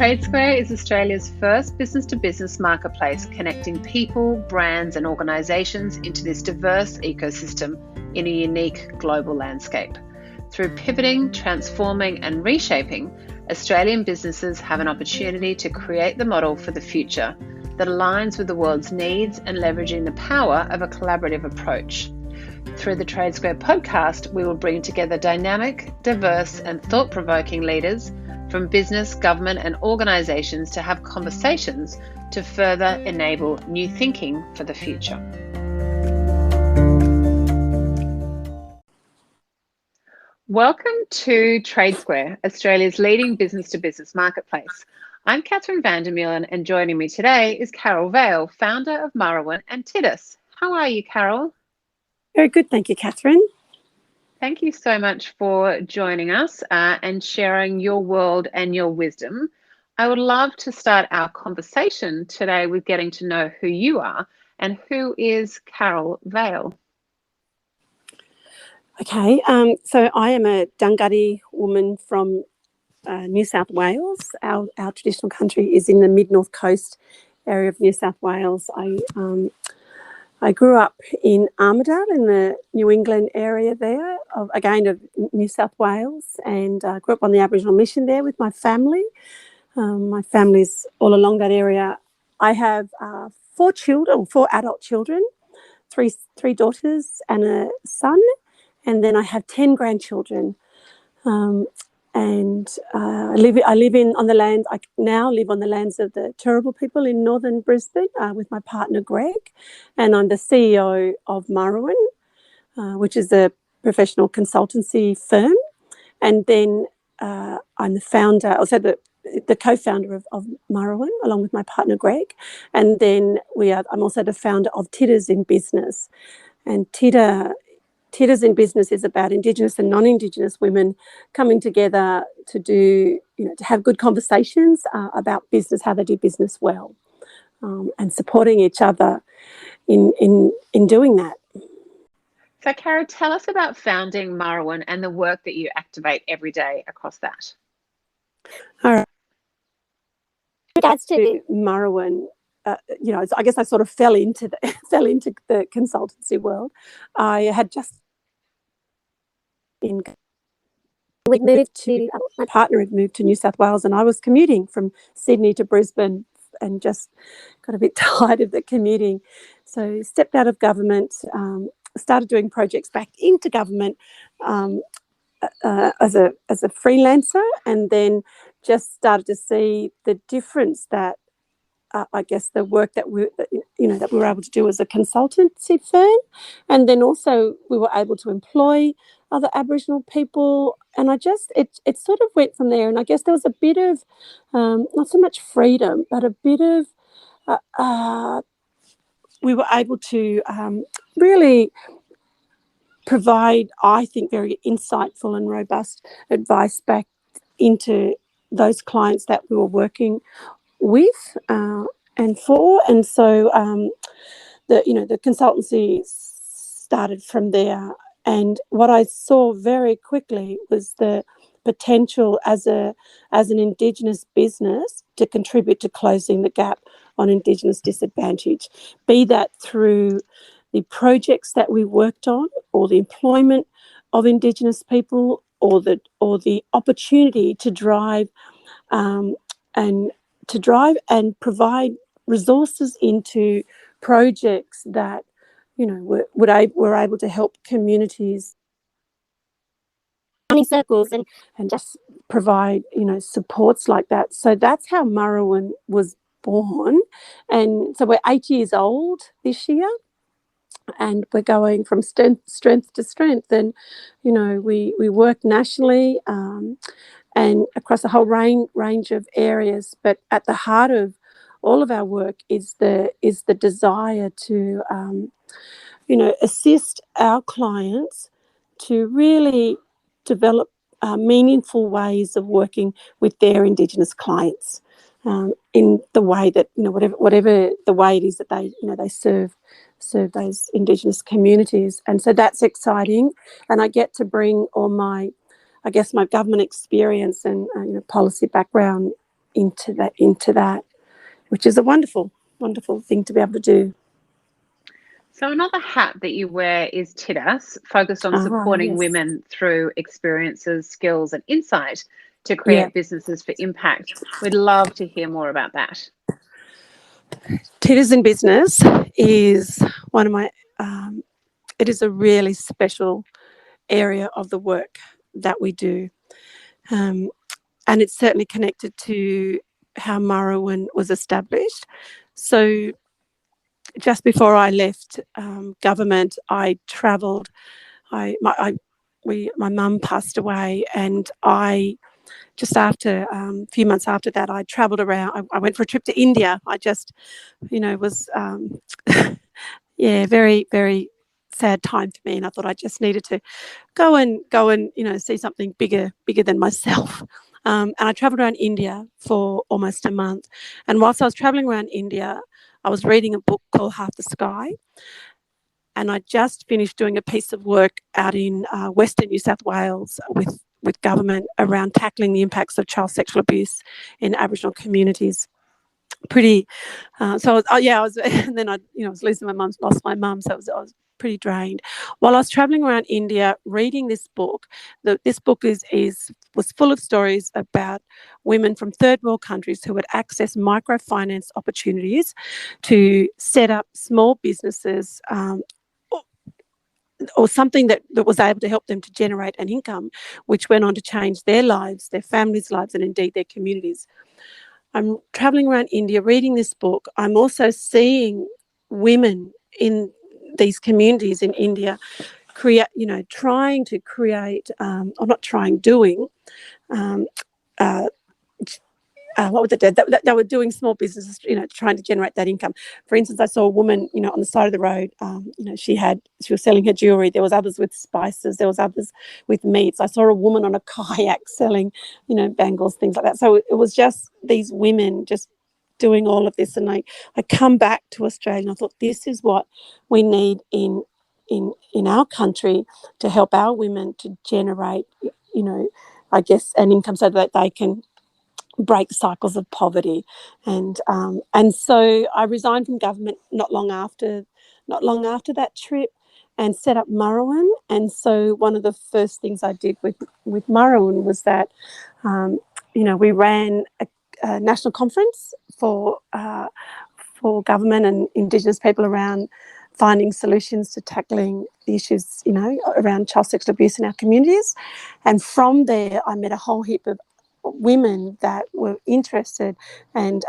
TradeSquare is Australia's first business-to-business marketplace connecting people, brands and organisations into this diverse ecosystem in a unique global landscape. Through pivoting, transforming and reshaping, Australian businesses have an opportunity to create the model for the future that aligns with the world's needs and leveraging the power of a collaborative approach. Through the TradeSquare podcast, we will bring together dynamic, diverse and thought-provoking leaders from business, government and organisations to have conversations to further enable new thinking for the future. Welcome to TradeSquare, Australia's leading business-to-business marketplace. I'm Catherine Vandermeulen and joining me today is Carol Vale, founder of Murrowan and Titus. How are you, Carol? Very good, thank you, Catherine. Thank you so much for joining us and sharing your world and your wisdom. I would love to start our conversation today with getting to know who you are and who is Carol Vale. Okay, so I am a Dunghutti woman from New South Wales. Our traditional country is in the mid-north coast area of New South Wales. I grew up in Armidale in the New England area there, of New South Wales, and grew up on the Aboriginal mission there with my family. My family's all along that area. I have four adult children, three daughters and a son, and then I have 10 grandchildren. I live on the land. I now live on the lands of the Turrbal people in northern Brisbane with my partner Greg, and I'm the CEO of Murrowan, which is a professional consultancy firm. And then I'm the founder, also the co-founder of Murrowan, along with my partner Greg. And then I'm also the founder of Titus in Business, and Titus in Business is about Indigenous and non-Indigenous women coming together to have good conversations about business, how they do business well, and supporting each other in doing that. So, Carol, tell us about founding Murrowan and the work that you activate every day across that. All right. In regards to Murrowan, I guess I sort of fell into the consultancy world. I had just my partner had moved to New South Wales, and I was commuting from Sydney to Brisbane and just got a bit tired of the commuting. So stepped out of government, started doing projects back into government as a freelancer, and then just started to see the difference that I guess the work that we were able to do as a consultancy firm, and then also we were able to employ other Aboriginal people, and it sort of went from there. And I guess there was a bit of not so much freedom, but a bit of we were able to really provide, I think, very insightful and robust advice back into those clients that we were working with and for. And so the consultancy started from there, and what I saw very quickly was the potential as an Indigenous business to contribute to closing the gap on Indigenous disadvantage, be that through the projects that we worked on, or the employment of Indigenous people, or the opportunity to drive and provide resources into projects that were able to help communities, circles, and just provide supports like that. So that's how Murrowan was born, and so we're 8 years old this year, and we're going from strength to strength. And we work nationally and across a whole range of areas, but at the heart of all of our work is the desire to assist our clients to really develop meaningful ways of working with their Indigenous clients in the way that whatever the way it is that they serve those Indigenous communities. And so that's exciting, and I get to bring all my government experience and policy background into that, which is a wonderful thing to be able to do. So another hat that you wear is TIDAS, focused on supporting Yes. women through experiences, skills, and insight to Yeah. create businesses for impact. We'd love to hear more about that. TIDAS in Business is one of my, it is a really special area of the work that we do. And it's certainly connected to how Murrowan was established. So just before I left government, I travelled. My mum passed away, and I just after a few months after that, I travelled around. I went for a trip to India. I just, was very, very sad time for me, and I thought I just needed to go and see something bigger than myself. And I travelled around India for almost a month. And whilst I was travelling around India, I was reading a book called Half the Sky. And I just finished doing a piece of work out in Western New South Wales with government around tackling the impacts of child sexual abuse in Aboriginal communities. Pretty, so I was, and then I was losing my mum, lost my mum, so I was pretty drained. While I was travelling around India reading this book, this book was full of stories about women from third world countries who had accessed microfinance opportunities to set up small businesses, or something that was able to help them to generate an income, which went on to change their lives, their families' lives, and indeed their communities. I'm travelling around India reading this book. I'm also seeing women in these communities in India trying to create, or not trying, doing, what was it? They were doing small businesses, trying to generate that income. For instance, I saw a woman, on the side of the road. She was selling her jewellery. There was others with spices. There was others with meats. I saw a woman on a kayak selling, bangles, things like that. So it was just these women just doing all of this. And I come back to Australia and I thought, this is what we need in our country to help our women to generate, I guess, an income so that they can break cycles of poverty. And so I resigned from government not long after that trip, and set up Murrowan. And so one of the first things I did with Murrowan was that we ran a national conference for government and Indigenous people around finding solutions to tackling the issues around child sexual abuse in our communities. And from there I met a whole heap of women that were interested and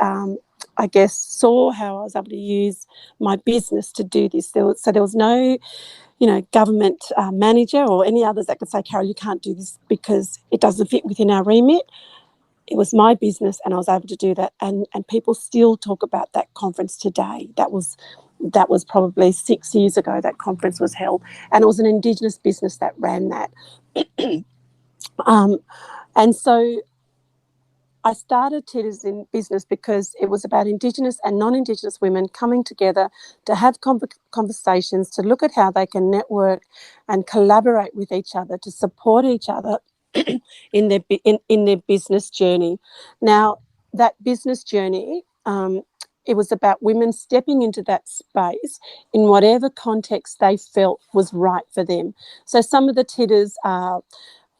I guess saw how I was able to use my business to do this. There was no government manager or any others that could say, Carol, you can't do this because it doesn't fit within our remit. It was my business and I was able to do that. And people still talk about that conference today. That was probably 6 years ago that conference was held, and it was an Indigenous business that ran that. And so I started TIDAS in Business because it was about Indigenous and non-Indigenous women coming together to have conversations, to look at how they can network and collaborate with each other, to support each other in their business journey. Now, that business journey, it was about women stepping into that space in whatever context they felt was right for them. So some of the TIDAS are...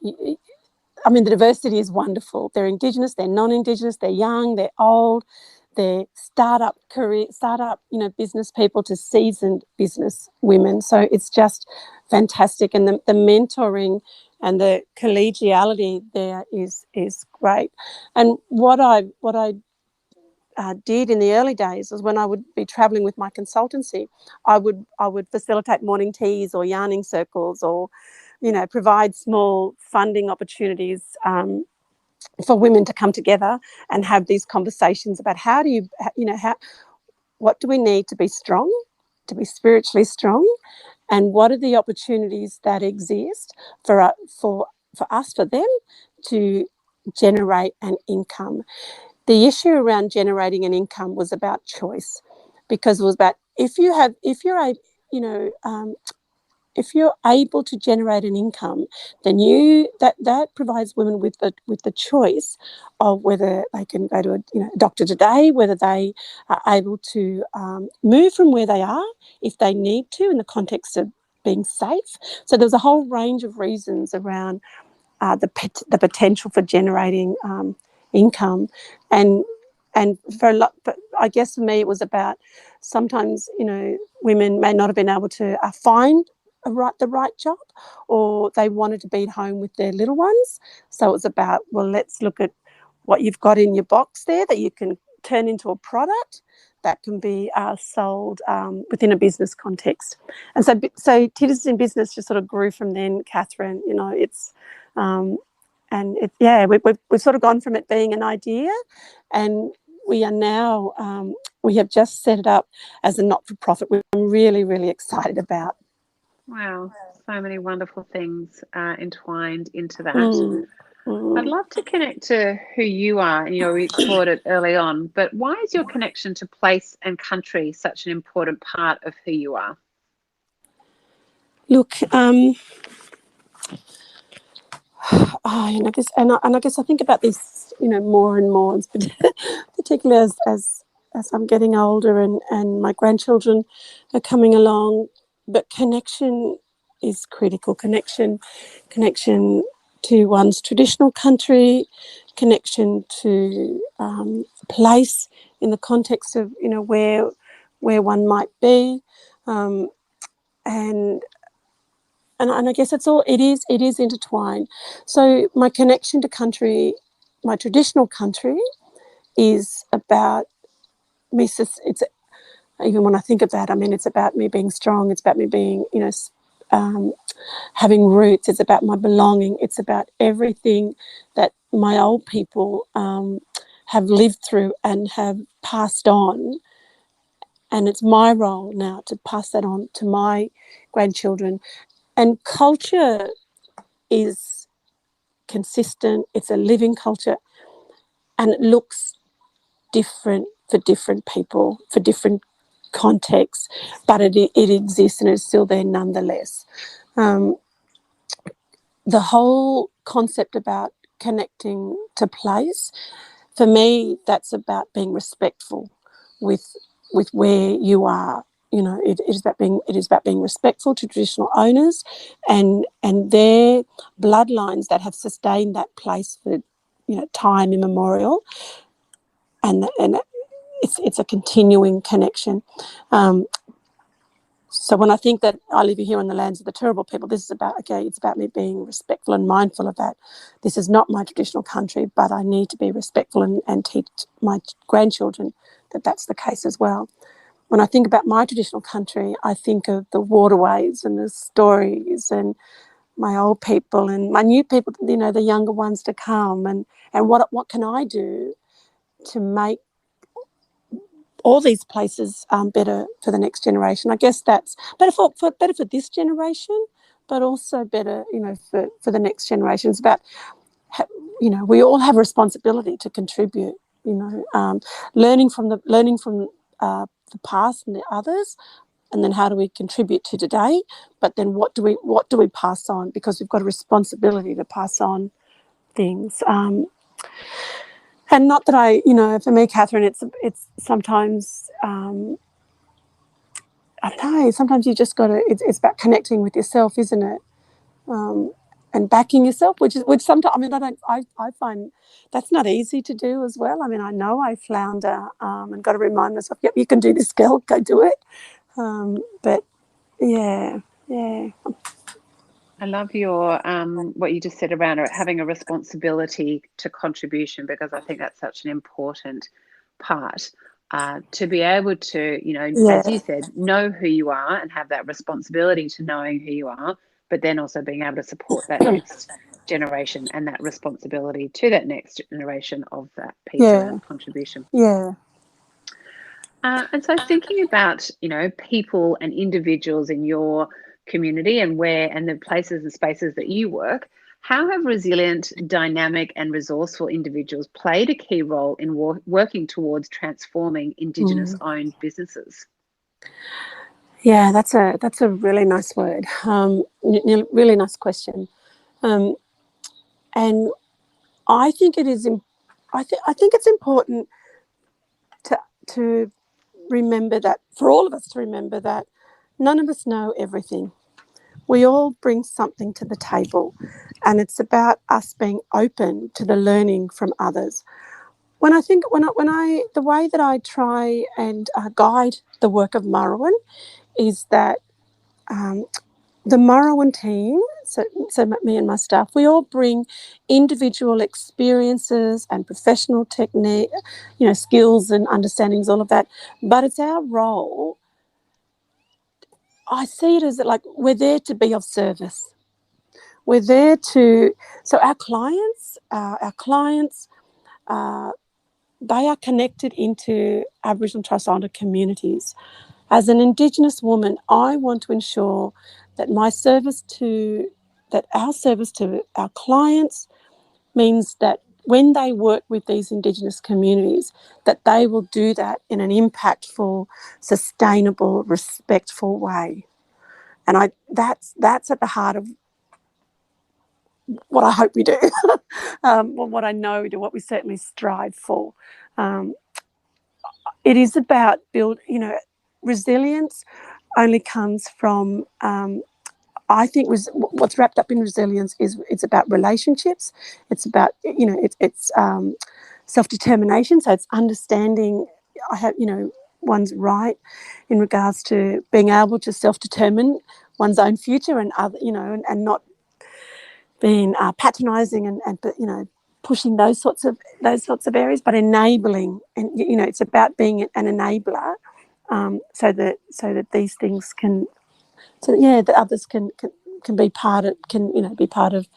the diversity is wonderful. They're Indigenous, they're non-Indigenous, they're young, they're old, they're startup, business people to seasoned business women. So it's just fantastic. And the mentoring and the collegiality there is great. And what I did in the early days was when I would be travelling with my consultancy, I would facilitate morning teas or yarning circles or provide small funding opportunities for women to come together and have these conversations about what do we need to be strong, to be spiritually strong, and what are the opportunities that exist for us, for them to generate an income. The issue around generating an income was about choice, because it was about if you're a if you're able to generate an income, then that provides women with the choice of whether they can go to a doctor today, whether they are able to move from where they are if they need to in the context of being safe. So there's a whole range of reasons around the potential for generating income, and for a lot. But I guess for me, it was about sometimes women may not have been able to find the right job, or they wanted to be at home with their little ones. So it was about, well, let's look at what you've got in your box there that you can turn into a product that can be sold within a business context. And so Titters in Business just sort of grew from then, Catherine. It's we've sort of gone from it being an idea, and we are now we have just set it up as a not-for-profit, which I'm really, really excited about. Wow, so many wonderful things entwined into that. I'd love to connect to who you are. We explored it early on, but why is your connection to place and country such an important part of who you are? Look, this, and I guess I think about this, more and more, particularly as I'm getting older and my grandchildren are coming along. But connection is critical. Connection to one's traditional country, connection to place in the context of where one might be, and I guess it is intertwined. So my connection to country, my traditional country, is about me. It's even when I think of that, it's about me being strong. It's about me being, having roots. It's about my belonging. It's about everything that my old people have lived through and have passed on. And it's my role now to pass that on to my grandchildren. And culture is consistent. It's a living culture, and it looks different for different people, for different contexts, but it exists and it's still there nonetheless. The whole concept about connecting to place, for me, that's about being respectful with where you are. It is about being respectful to traditional owners and their bloodlines that have sustained that place for time immemorial, and it's a continuing connection. So when I think that I live here in the lands of the Turrbal people, this is about, it's about me being respectful and mindful of that. This is not my traditional country, but I need to be respectful and teach my grandchildren that that's the case as well. When I think about my traditional country, I think of the waterways and the stories and my old people and my new people, the younger ones to come, and what can I do to make all these places better for the next generation. I guess that's better for this generation, but also better, for the next generation. It's about, we all have a responsibility to contribute. Learning from the past and the others, and then how do we contribute to today? But then what do we pass on? Because we've got a responsibility to pass on things. And not that for me, Catherine, it's sometimes, I don't know, sometimes you just got to, it's about connecting with yourself, isn't it? And backing yourself, which sometimes, I find that's not easy to do as well. I know I flounder and got to remind myself, yep, you can do this, girl, go do it. But yeah. I love your what you just said around having a responsibility to contribution, because I think that's such an important part to be able to, as you said, know who you are and have that responsibility to knowing who you are, but then also being able to support that next generation and that responsibility to that next generation of that piece around contribution. Yeah. And so thinking about, people and individuals in your community and the places and spaces that you work, how have resilient, dynamic and resourceful individuals played a key role in working towards transforming Indigenous-owned businesses? Yeah, that's a really nice word. Really nice question. Um, and I think it is. I think it's important to to remember that, for all of us to remember that none of us know everything. We all bring something to the table, and it's about us being open to the learning from others. The way that I try and guide the work of Marwan is that um, the Marwan team, so me and my staff, we all bring individual experiences and professional technique, skills and understandings, all of that. But it's our role. I see it as that, like, we're there to be of service. We're there to, so our clients, uh, they are connected into Aboriginal and Torres Strait Islander communities. As an Indigenous woman, I want to ensure that our service to our clients means that when they work with these Indigenous communities, that they will do that in an impactful, sustainable, respectful way. And that's at the heart of what I hope we do, what I know we do, what we certainly strive for. Um, it is about resilience only comes from, I think what's wrapped up in resilience is it's about relationships. It's about, it's self-determination. So it's understanding one's right in regards to being able to self-determine one's own future and other, and not being patronising and pushing those sorts of areas, but enabling. And it's about being an enabler, so that these things can, that others can be part of, be part of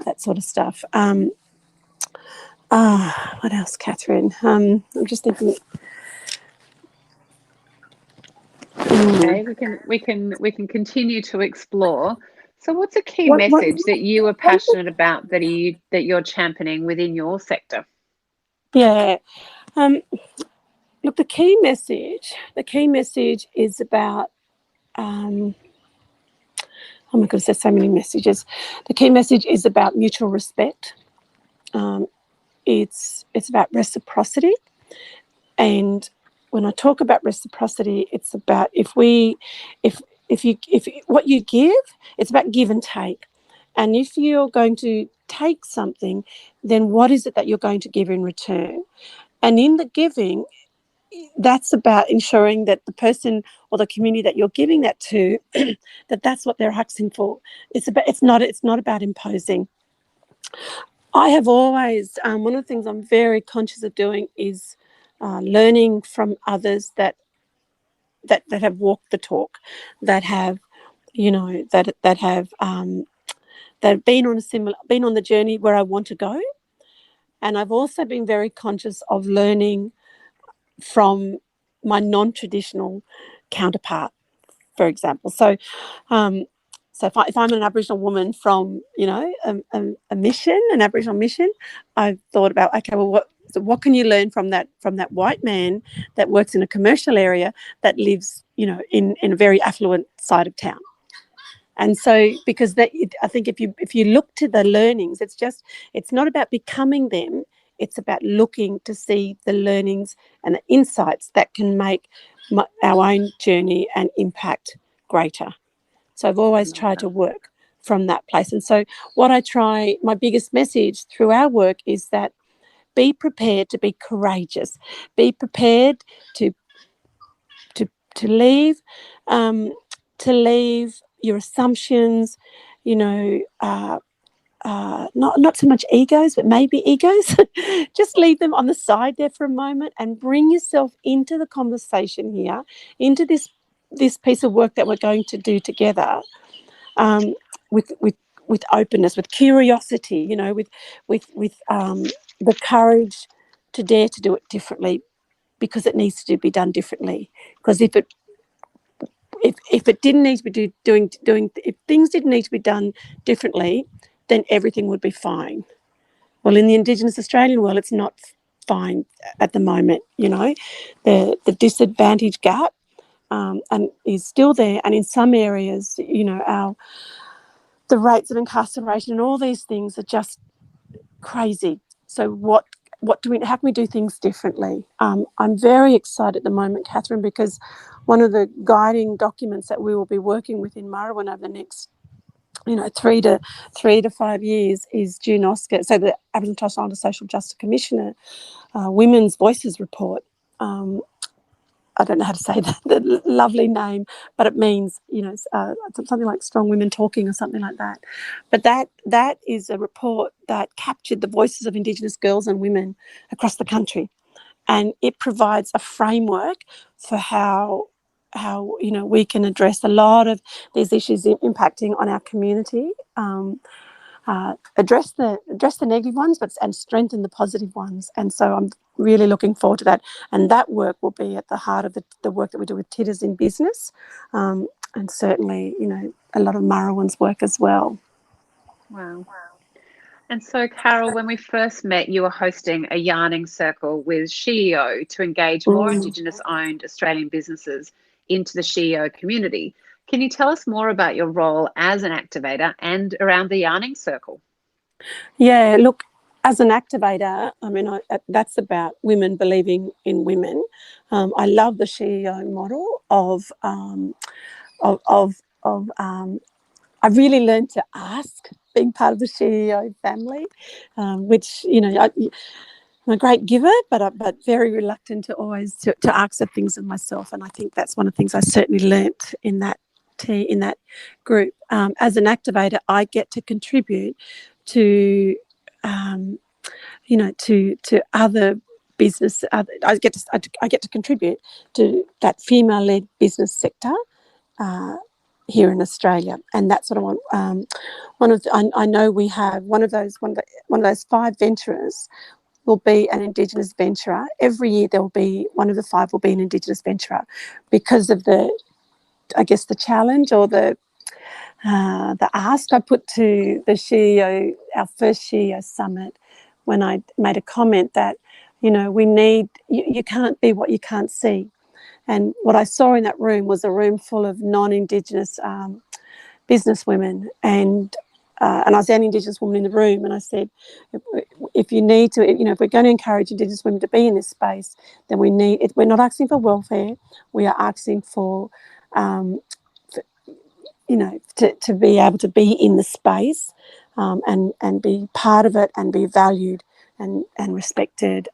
that sort of stuff. What else, Catherine? I'm just thinking. Okay, we can continue to explore. So, what's a key What message that you are passionate about that you're championing within your sector? Yeah. Look, the key message is about. Oh my goodness, there's so many messages. The key message is about mutual respect. It's about reciprocity, and when I talk about reciprocity, it's about if what you give, it's about give and take. And if you're going to take something, then what is it that you're going to give in return? And in the giving, that's about ensuring that the person or the community that you're giving that to, that's what they're asking for. It's not about imposing. I have always, one of the things I'm very conscious of doing is learning from others that have walked the talk, that have, that have been on the journey where I want to go. And I've also been very conscious of learning from my non-traditional counterpart, for example. So, if I'm an Aboriginal woman from, an Aboriginal mission, I've thought about, okay, well, what can you learn from that white man that works in a commercial area that lives, in a very affluent side of town? And so, because I think if you look to the learnings, it's not about becoming them. It's about looking to see the learnings and the insights that can make our own journey and impact greater. So I've always tried to work from that place. And so my biggest message through our work is that be prepared to be courageous. Be prepared to leave, your assumptions, not so much egos, but maybe egos. Just leave them on the side there for a moment and bring yourself into the conversation here, into this piece of work that we're going to do together, with openness, with curiosity, with the courage to dare to do it differently, because it needs to be done differently. Because if it didn't need to be if things didn't need to be done differently, then everything would be fine. Well, in the Indigenous Australian world, it's not fine at the moment. The disadvantage gap and is still there. And in some areas, the rates of incarceration and all these things are just crazy. So how can we do things differently? I'm very excited at the moment, Catherine, because one of the guiding documents that we will be working with in Marawan over the next 3 to 5 years is June Oscar, so the Aboriginal and Torres Strait Islander Social Justice Commissioner Women's Voices Report. I don't know how to say the lovely name, but it means, something like strong women talking or something like that. But that is a report that captured the voices of Indigenous girls and women across the country. And it provides a framework for how we can address a lot of these issues impacting on our community. Address the negative ones, and strengthen the positive ones. And so I'm really looking forward to that. And that work will be at the heart of the work that we do with TIDAs in business, and certainly, a lot of Marawan's work as well. Wow. And so, Carol, when we first met, you were hosting a yarning circle with SheEO to engage more Indigenous-owned Australian businesses into the SheEO community. Can you tell us more about your role as an activator and around the yarning circle? Yeah, look, as an activator, that's about women believing in women. I love the SheEO model of I really learned to ask, being part of the SheEO family, which, I'm a great giver, but very reluctant to always to ask for things of myself. And I think that's one of the things I certainly learnt in that group. As an activator, I get to contribute to, to other business. I get to contribute to that female-led business sector here in Australia, and that's what I want. I know we have one of those 5 venturers will be an Indigenous venturer. Every year there will be one of the 5 will be an Indigenous venturer because of the challenge or the ask I put to the SheEO, our first SheEO summit, when I made a comment that, we need, you can't be what you can't see. And what I saw in that room was a room full of non-Indigenous business women, and I was the only Indigenous woman in the room, and I said, if you need to, if we're going to encourage Indigenous women to be in this space, then we're not asking for welfare, we are asking for to be able to be in the space and be part of it and be valued and respected.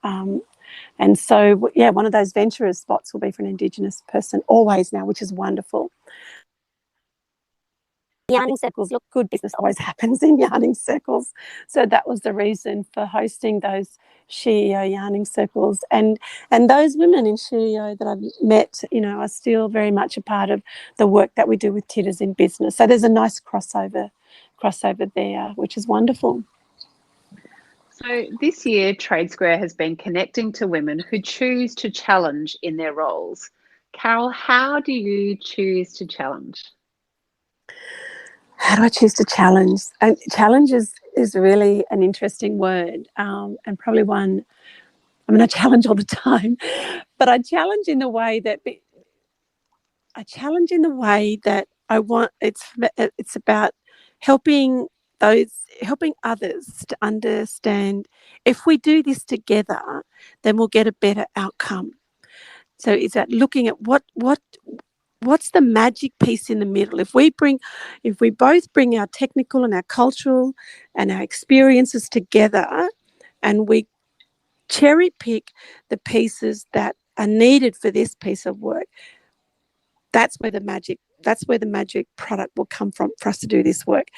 And so, one of those venturers spots will be for an Indigenous person always now, which is wonderful. Yarning circles, look, good business always happens in yarning circles. So that was the reason for hosting those SheEO yarning circles. And those women in SheEO that I've met, are still very much a part of the work that we do with TIDAs in business. So there's a nice crossover there, which is wonderful. So this year, TradeSquare has been connecting to women who choose to challenge in their roles. Carol, how do you choose to challenge? How do I choose to challenge? And challenge is really an interesting word, and probably one. I challenge all the time, but I challenge in the way that I want. It's about helping others to understand. If we do this together, then we'll get a better outcome. So it's about looking at what's the magic piece in the middle. If we both bring our technical and our cultural and our experiences together, and we cherry pick the pieces that are needed for this piece of work, that's where the magic product will come from for us to do this work.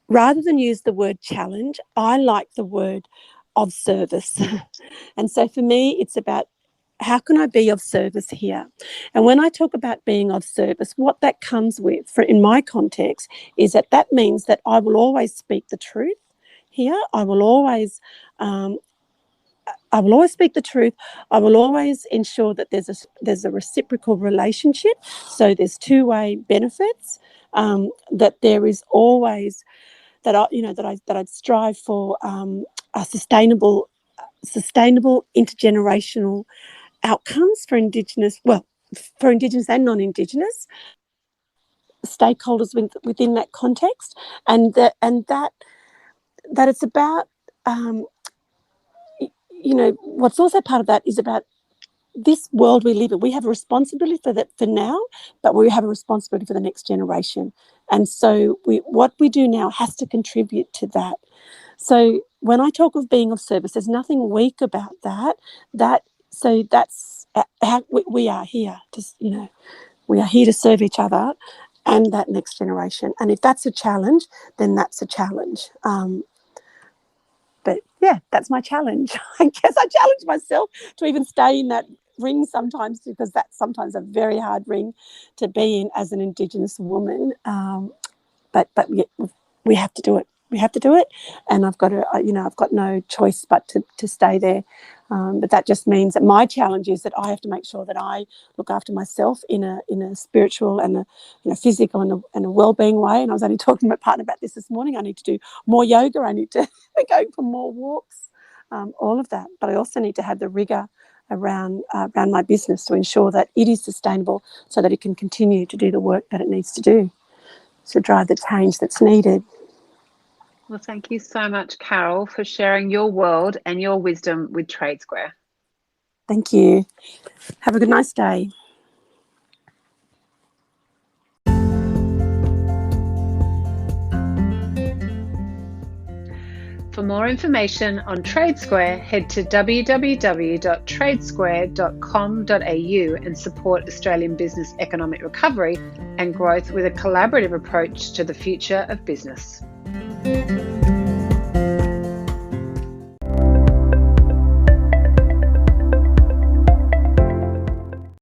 Rather than use the word challenge, I like the word of service. And so for me, it's about, how can I be of service here? And when I talk about being of service, what that comes with, in my context, is that means that I will always speak the truth here. I will always speak the truth. I will always ensure that there's a reciprocal relationship. So there's two-way benefits. That there is always that I'd strive for a sustainable intergenerational outcomes for Indigenous, for Indigenous and non-Indigenous stakeholders within that context, and that it's about, what's also part of that is about this world we live in. We have a responsibility for that for now, but we have a responsibility for the next generation. And so what we do now has to contribute to that. So when I talk of being of service, there's nothing weak about that. So that's how we are here. We are here to serve each other and that next generation. And if that's a challenge, then that's a challenge. But yeah, that's my challenge. I guess I challenge myself to even stay in that ring sometimes, because that's sometimes a very hard ring to be in as an Indigenous woman. But we have to do it. We have to do it, and I've got no choice but to stay there. But that just means that my challenge is that I have to make sure that I look after myself in a spiritual and a physical and a well-being way. And I was only talking to my partner about this morning. I need to do more yoga. I need to go for more walks. All of that, but I also need to have the rigor around my business to ensure that it is sustainable, so that it can continue to do the work that it needs to do to drive the change that's needed. Well, thank you so much, Carol, for sharing your world and your wisdom with TradeSquare. Thank you. Have a nice day. For more information on TradeSquare, head to www.tradesquare.com.au and support Australian business economic recovery and growth with a collaborative approach to the future of business.